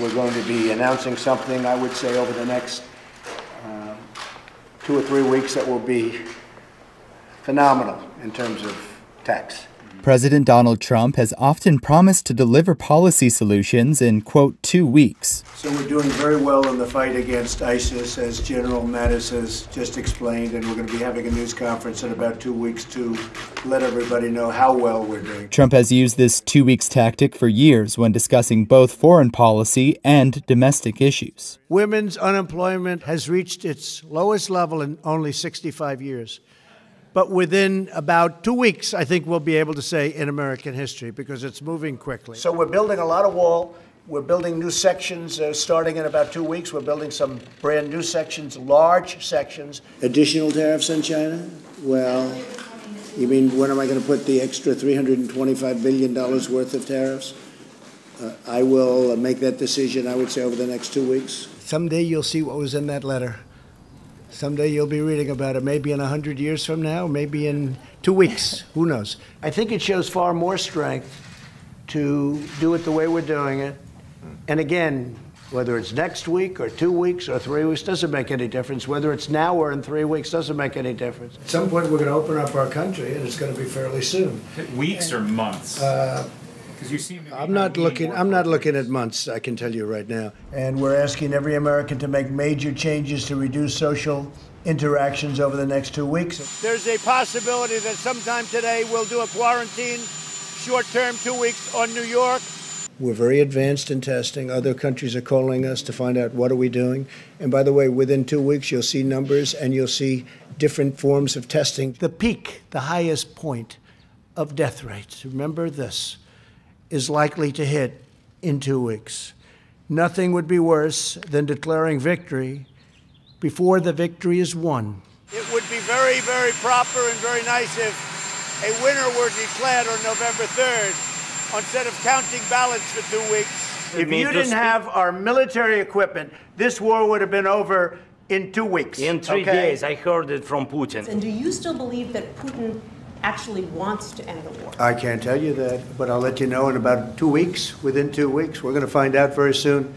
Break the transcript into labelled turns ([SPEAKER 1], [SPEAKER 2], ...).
[SPEAKER 1] we're going to be announcing something, I would say, over the next 2 or 3 weeks that will be phenomenal in terms of tax.
[SPEAKER 2] President Donald Trump has often promised to deliver policy solutions in, quote, 2 weeks.
[SPEAKER 1] So we're doing very well in the fight against ISIS, as General Mattis has just explained, and we're going to be having a news conference in about 2 weeks to let everybody know how well we're doing.
[SPEAKER 2] Trump has used this 2 weeks tactic for years when discussing both foreign policy and domestic issues.
[SPEAKER 3] Women's unemployment has reached its lowest level in only 65 years. But within about 2 weeks, I think we'll be able to say in American history, because it's moving quickly.
[SPEAKER 1] So we're building a lot of wall. We're building new sections starting in about 2 weeks. We're building some brand new sections, large sections. Additional tariffs on China? Well, you mean when am I going to put the extra $325 billion worth of tariffs? I will make that decision, I would say, over the next 2 weeks.
[SPEAKER 3] Someday you'll see what was in that letter. Someday you'll be reading about it, maybe in 100 years from now, maybe in 2 weeks. Who knows? I think it shows far more strength to do it the way we're doing it. And again, whether it's next week or 2 weeks or 3 weeks, doesn't make any difference. Whether it's now or in 3 weeks, doesn't make any difference. At some point, we're going to open up our country, and it's going to be fairly soon.
[SPEAKER 4] Weeks or months? Because you seem to be
[SPEAKER 3] I'm not looking at months, I can tell you right now.
[SPEAKER 1] And we're asking every American to make major changes to reduce social interactions over the next 2 weeks.
[SPEAKER 3] There's a possibility that sometime today we'll do a quarantine, short-term, 2 weeks on New York. We're very advanced in testing. Other countries are calling us to find out what are we doing. And by the way, within 2 weeks, you'll see numbers and you'll see different forms of testing. The peak, the highest point of death rates, remember this, is likely to hit in 2 weeks. Nothing would be worse than declaring victory before the victory is won. It would be very, very proper and very nice if a winner were declared on November 3rd instead of counting ballots for 2 weeks. If you didn't have our military equipment, this war would have been over in 2 weeks.
[SPEAKER 5] In 3 days, I heard it from Putin.
[SPEAKER 6] And do you still believe that Putin actually wants to end the war?
[SPEAKER 3] I can't tell you that, but I'll let you know in about 2 weeks. Within 2 weeks, we're going to find out very soon.